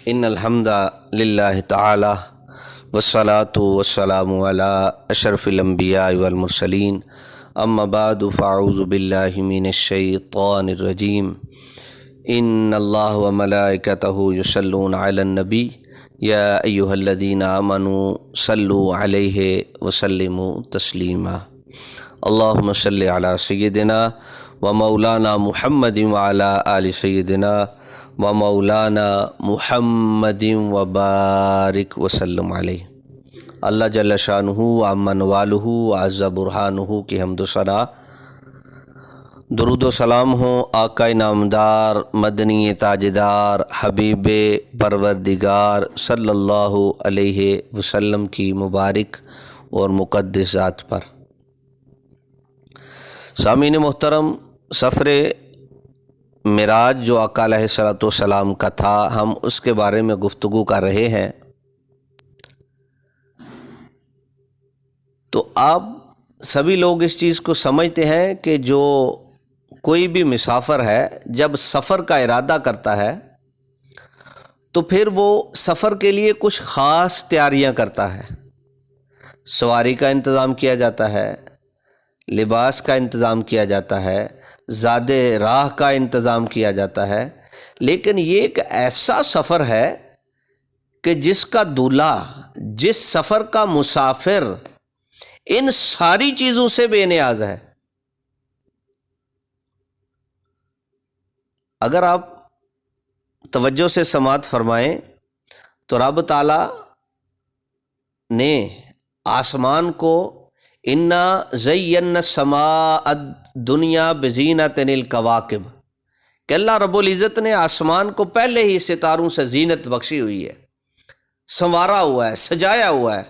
ان الحمد للہ تعالی والصلاة والسلام علی اشرف الانبیاء والمرسلین اما بعد فاعوذ باللہ من الشیطان الرجیم ان اللہ وملائکتہ یصلون علی النبی یا ایہا الذین آمنوا صلوا علیہ وسلموا تسلیما اللہم صلی علی سیدنا و مولانا محمد وعلی آل سیدنا و مولانا محمد وبارک وسلم علیہ۔ اللہ جل شانہ عمن والہ عز برہانہ کی حمد و ثنا، درود و سلام ہوں آقا نامدار مدنی تاجدار حبیب پروردگار صلی اللہ علیہ وسلم کی مبارک اور مقدس ذات پر۔ سامعین محترم، سفر معراج جو آقا علیہ الصلوۃ والسلام کا تھا، ہم اس کے بارے میں گفتگو کر رہے ہیں۔ تو آپ سبھی لوگ اس چیز کو سمجھتے ہیں کہ جو کوئی بھی مسافر ہے جب سفر کا ارادہ کرتا ہے تو پھر وہ سفر کے لیے کچھ خاص تیاریاں کرتا ہے۔ سواری کا انتظام کیا جاتا ہے، لباس کا انتظام کیا جاتا ہے، زاد راہ کا انتظام کیا جاتا ہے، لیکن یہ ایک ایسا سفر ہے کہ جس کا دولہا، جس سفر کا مسافر ان ساری چیزوں سے بے نیاز ہے۔ اگر آپ توجہ سے سماعت فرمائیں تو رب تعالی نے آسمان کو انا زینا السماء الدنیا بزینۃ الکواکب کہ اللہ رب العزت نے آسمان کو پہلے ہی ستاروں سے زینت بخشی ہوئی ہے، سنوارا ہوا ہے، سجایا ہوا ہے۔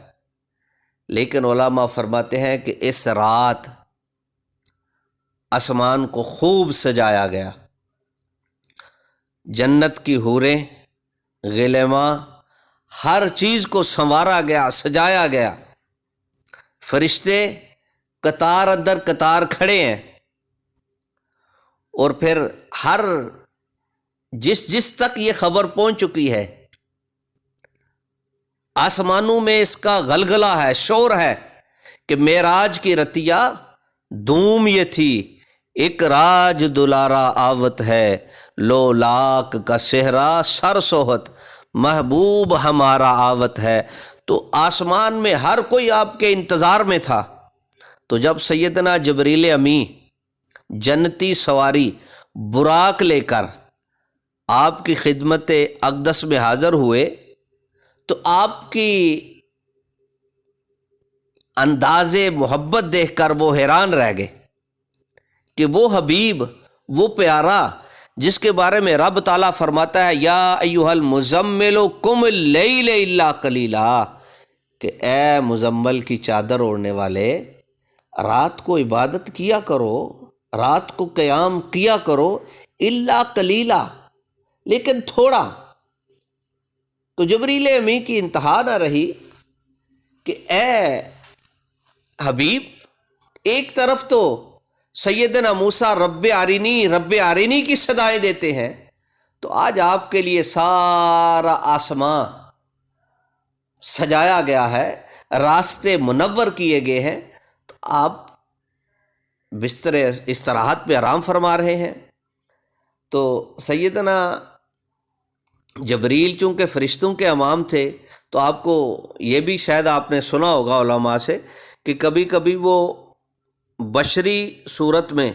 لیکن علماء فرماتے ہیں کہ اس رات آسمان کو خوب سجایا گیا، جنت کی حوریں، غلماں، ہر چیز کو سنوارا گیا، سجایا گیا۔ فرشتے قطار اندر قطار کھڑے ہیں، اور پھر ہر جس تک یہ خبر پہنچ چکی ہے، آسمانوں میں اس کا غلغلہ ہے، شور ہے کہ معراج کی رتیا دوم یہ تھی، ایک راج دلارا آوت ہے، لو لاک کا صحرا سر سوہت، محبوب ہمارا آوت ہے۔ تو آسمان میں ہر کوئی آپ کے انتظار میں تھا۔ تو جب سیدنا جبریل امی جنتی سواری براق لے کر آپ کی خدمت اقدس میں حاضر ہوئے تو آپ کی انداز محبت دیکھ کر وہ حیران رہ گئے کہ وہ حبیب، وہ پیارا جس کے بارے میں رب تعالیٰ فرماتا ہے یا ایھا المزمل قم اللیل الا قلیلا، کہ اے مزمل کی چادر اوڑھنے والے، رات کو عبادت کیا کرو، رات کو قیام کیا کرو، الا قلیلا، لیکن تھوڑا۔ تو جبریل امی کی انتہا نہ رہی کہ اے حبیب، ایک طرف تو سیدنا موسیٰ رب آرینی کی صدائیں دیتے ہیں، تو آج آپ کے لیے سارا آسمان سجایا گیا ہے، راستے منور کیے گئے ہیں، تو آپ بستر استراحت پہ آرام فرما رہے ہیں۔ تو سیدنا جبریل چونکہ فرشتوں کے امام تھے، تو آپ کو یہ بھی شاید آپ نے سنا ہوگا علماء سے کہ کبھی کبھی وہ بشری صورت میں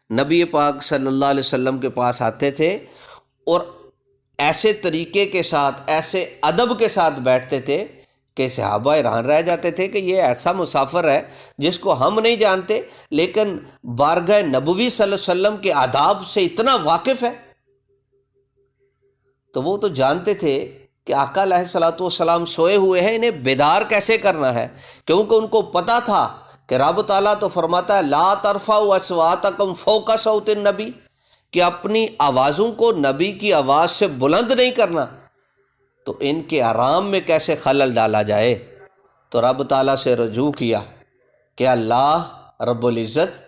نبی پاک صلی اللہ علیہ وسلم کے پاس آتے تھے اور ایسے طریقے کے ساتھ، ایسے ادب کے ساتھ بیٹھتے تھے کہ صحابہ حیران رہ جاتے تھے کہ یہ ایسا مسافر ہے جس کو ہم نہیں جانتے، لیکن بارگاہ نبوی صلی اللہ علیہ وسلم کے آداب سے اتنا واقف ہے۔ تو وہ تو جانتے تھے کہ آقا علیہ الصلوۃ والسلام سوئے ہوئے ہیں، انہیں بیدار کیسے کرنا ہے، کیونکہ ان کو پتہ تھا کہ رب تعالیٰ تو فرماتا ہے لا ترفعوا اصواتکم فوق صوت النبی، کہ اپنی آوازوں کو نبی کی آواز سے بلند نہیں کرنا، تو ان کے آرام میں کیسے خلل ڈالا جائے۔ تو رب تعالیٰ سے رجوع کیا کہ اللہ رب العزت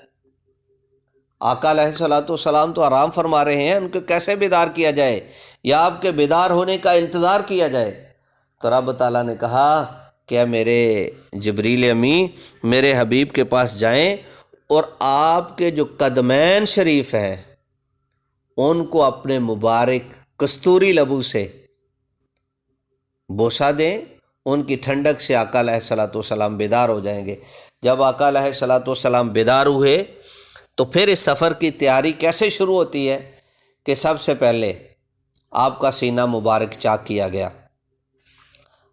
آقا علیہ الصلوۃ والسلام تو آرام فرما رہے ہیں، ان کو کیسے بیدار کیا جائے یا آپ کے بیدار ہونے کا انتظار کیا جائے؟ تو رب تعالیٰ نے کہا کہ میرے جبریل امی میرے حبیب کے پاس جائیں اور آپ کے جو قدمین شریف ہیں ان کو اپنے مبارک کستوری لبو سے بوسہ دیں، ان کی ٹھنڈک سے آقا علیہ الصلوۃ والسلام بیدار ہو جائیں گے۔ جب آقا علیہ الصلوۃ والسلام بیدار ہوئے تو پھر اس سفر کی تیاری کیسے شروع ہوتی ہے کہ سب سے پہلے آپ کا سینہ مبارک چاک کیا گیا،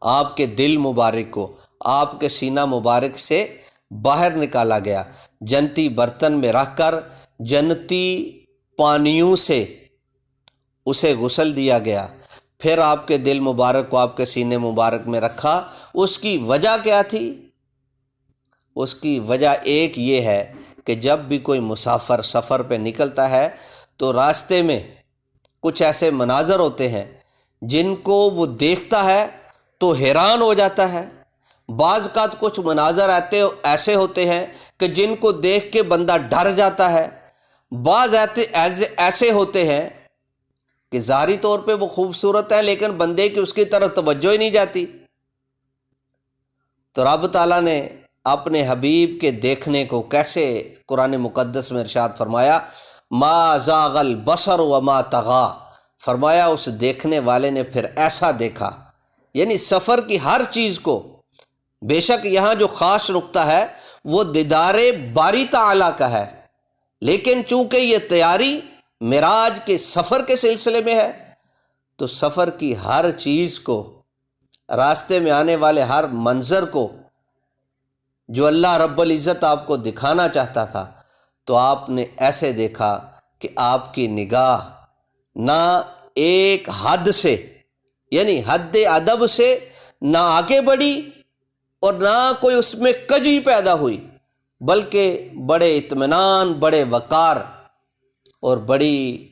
آپ کے دل مبارک کو آپ کے سینہ مبارک سے باہر نکالا گیا، جنتی برتن میں رکھ کر جنتی پانیوں سے اسے غسل دیا گیا، پھر آپ کے دل مبارک کو آپ کے سینے مبارک میں رکھا۔ اس کی وجہ کیا تھی؟ اس کی وجہ ایک یہ ہے کہ جب بھی کوئی مسافر سفر پہ نکلتا ہے تو راستے میں کچھ ایسے مناظر ہوتے ہیں جن کو وہ دیکھتا ہے تو حیران ہو جاتا ہے، بعض اوقات کچھ مناظر ایسے ہوتے ہیں کہ جن کو دیکھ کے بندہ ڈر جاتا ہے، بعض ایسے ہوتے ہیں کہ ظاہری طور پہ وہ خوبصورت ہے لیکن بندے کی اس کی طرف توجہ ہی نہیں جاتی۔ تو رب تعالیٰ نے اپنے حبیب کے دیکھنے کو کیسے قرآن مقدس میں ارشاد فرمایا، ما زاغ البصر وما طغی، فرمایا اس دیکھنے والے نے پھر ایسا دیکھا، یعنی سفر کی ہر چیز کو، بے شک یہاں جو خاص نقطہ ہے وہ دیدار باری تعالیٰ کا ہے، لیکن چونکہ یہ تیاری معراج کے سفر کے سلسلے میں ہے تو سفر کی ہر چیز کو، راستے میں آنے والے ہر منظر کو جو اللہ رب العزت آپ کو دکھانا چاہتا تھا تو آپ نے ایسے دیکھا کہ آپ کی نگاہ نہ ایک حد سے، یعنی حد ادب سے نہ آگے بڑھی اور نہ کوئی اس میں کجی پیدا ہوئی، بلکہ بڑے اطمینان، بڑے وقار اور بڑی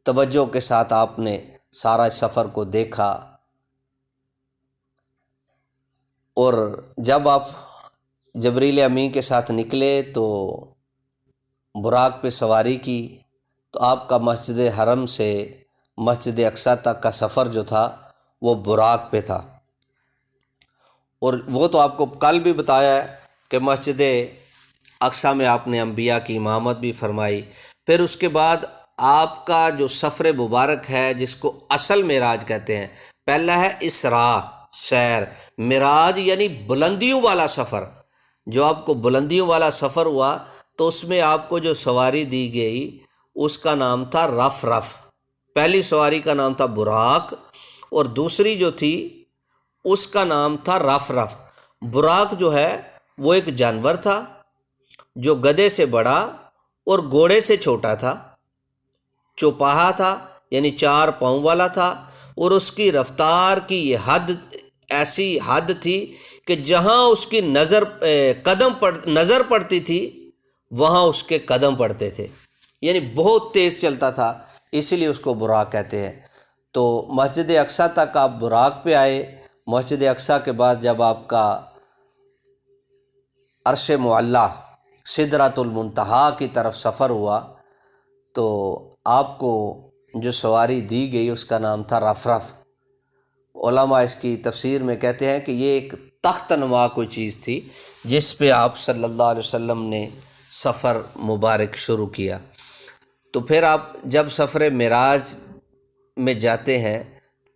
توجہ کے ساتھ آپ نے سارا سفر کو دیکھا۔ اور جب آپ جبریل امی کے ساتھ نکلے تو براق پہ سواری کی تو آپ کا مسجد حرم سے مسجد اقصیٰ تک کا سفر جو تھا وہ براق پہ تھا، اور وہ تو آپ کو کل بھی بتایا ہے کہ مسجد اقصیٰ میں آپ نے انبیاء کی امامت بھی فرمائی۔ پھر اس کے بعد آپ کا جو سفر مبارک ہے جس کو اصل معراج کہتے ہیں، پہلا ہے اسراء، سیر، معراج یعنی بلندیوں والا سفر۔ جو آپ کو بلندیوں والا سفر ہوا تو اس میں آپ کو جو سواری دی گئی اس کا نام تھا رف رف۔ پہلی سواری کا نام تھا براق اور دوسری جو تھی اس کا نام تھا رف رف۔ براق جو ہے وہ ایک جانور تھا جو گدھے سے بڑا اور گھوڑے سے چھوٹا تھا، چوپاہا تھا یعنی 4 پاؤں والا تھا، اور اس کی رفتار کی یہ حد ایسی حد تھی کہ جہاں اس کی نظر پڑتی تھی وہاں اس کے قدم پڑتے تھے، یعنی بہت تیز چلتا تھا، اسی لیے اس کو براق کہتے ہیں۔ تو مسجد اقصیٰ تک آپ براق پہ آئے۔ مسجد اقصیٰ کے بعد جب آپ کا عرش معلیٰ سدرۃ المنتہا کی طرف سفر ہوا تو آپ کو جو سواری دی گئی اس کا نام تھا رف رف۔ علماء اس کی تفسیر میں کہتے ہیں کہ یہ ایک تخت نما کوئی چیز تھی جس پہ آپ صلی اللہ علیہ وسلم نے سفر مبارک شروع کیا۔ تو پھر آپ جب سفر معراج میں جاتے ہیں،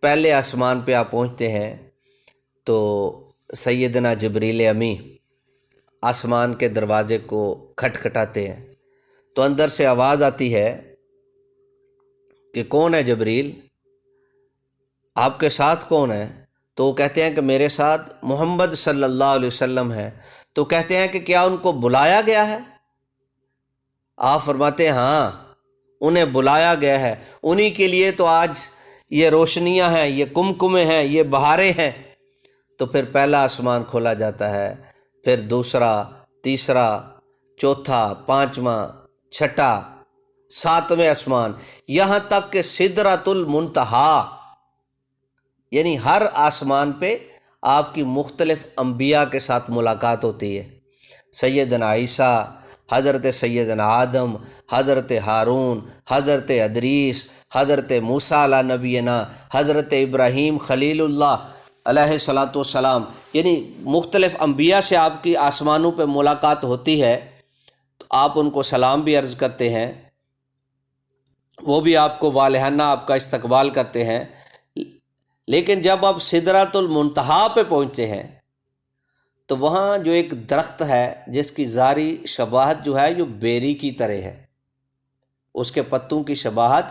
پہلے آسمان پہ آپ پہنچتے ہیں تو سیدنا جبریل امی آسمان کے دروازے کو کھٹکھٹاتے ہیں تو اندر سے آواز آتی ہے کہ کون ہے جبریل، آپ کے ساتھ کون ہے؟ تو وہ کہتے ہیں کہ میرے ساتھ محمد صلی اللہ علیہ وسلم ہے۔ تو کہتے ہیں کہ کیا ان کو بلایا گیا ہے؟ آپ فرماتے ہیں ہاں انہیں بلایا گیا ہے، انہی کے لیے تو آج یہ روشنیاں ہیں، یہ کمکمیں ہیں، یہ بہاریں ہیں۔ تو پھر پہلا آسمان کھولا جاتا ہے، پھر دوسرا، تیسرا، چوتھا، پانچواں، چھٹا، ساتویں آسمان، یہاں تک کہ سدرۃ المنتہا، یعنی ہر آسمان پہ آپ کی مختلف انبیاء کے ساتھ ملاقات ہوتی ہے۔ سیدنا عیسیٰ، حضرت سیدنا آدم، حضرت ہارون، حضرت ادریس، حضرت موسیٰ علیہ نبینا، حضرت ابراہیم خلیل اللہ علیہ الصلاۃ والسلام، یعنی مختلف انبیاء سے آپ کی آسمانوں پہ ملاقات ہوتی ہے تو آپ ان کو سلام بھی عرض کرتے ہیں، وہ بھی آپ کو والہانہ آپ کا استقبال کرتے ہیں۔ لیکن جب آپ سدرۃ المنتہا پہ پہنچتے ہیں تو وہاں جو ایک درخت ہے جس کی ظاہری شباہت جو ہے جو بیری کی طرح ہے، اس کے پتوں کی شباہت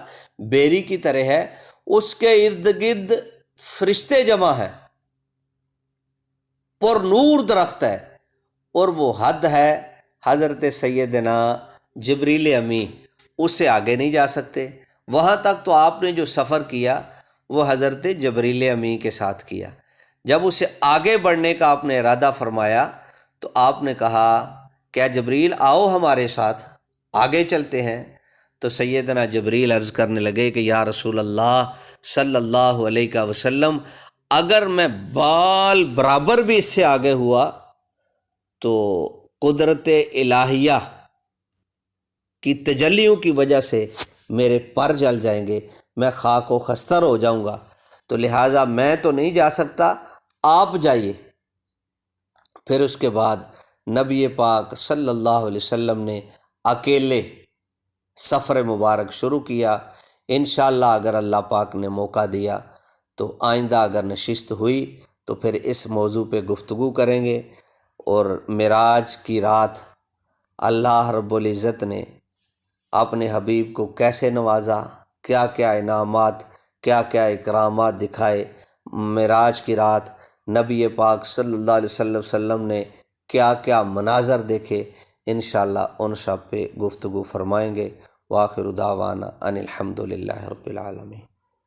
بیری کی طرح ہے، اس کے ارد گرد فرشتے جمع ہیں، پر نور درخت ہے، اور وہ حد ہے حضرت سیدنا جبریل امی، اس سے آگے نہیں جا سکتے۔ وہاں تک تو آپ نے جو سفر کیا وہ حضرت جبریل امی کے ساتھ کیا۔ جب اسے آگے بڑھنے کا آپ نے ارادہ فرمایا تو آپ نے کہا کیا جبریل آؤ ہمارے ساتھ، آگے چلتے ہیں۔ تو سیدنا جبریل عرض کرنے لگے کہ یا رسول اللہ صلی اللہ علیہ وسلم، اگر میں بال برابر بھی اس سے آگے ہوا تو قدرت الہیہ کی تجلیوں کی وجہ سے میرے پر جل جائیں گے، میں خاک و خستر ہو جاؤں گا، تو لہٰذا میں تو نہیں جا سکتا، آپ جائیے۔ پھر اس کے بعد نبی پاک صلی اللہ علیہ وسلم نے اکیلے سفر مبارک شروع کیا۔ انشاءاللہ اگر اللہ پاک نے موقع دیا تو آئندہ اگر نشست ہوئی تو پھر اس موضوع پہ گفتگو کریں گے، اور معراج کی رات اللہ رب العزت نے اپنے حبیب کو کیسے نوازا، کیا کیا انعامات، کیا کیا اکرامات دکھائے، معراج کی رات نبی پاک صلی اللہ علیہ وسلم نے کیا کیا مناظر دیکھے، انشاءاللہ ان سب پہ گفتگو فرمائیں گے۔ وآخر دعوانا ان الحمد للہ رب العالمین۔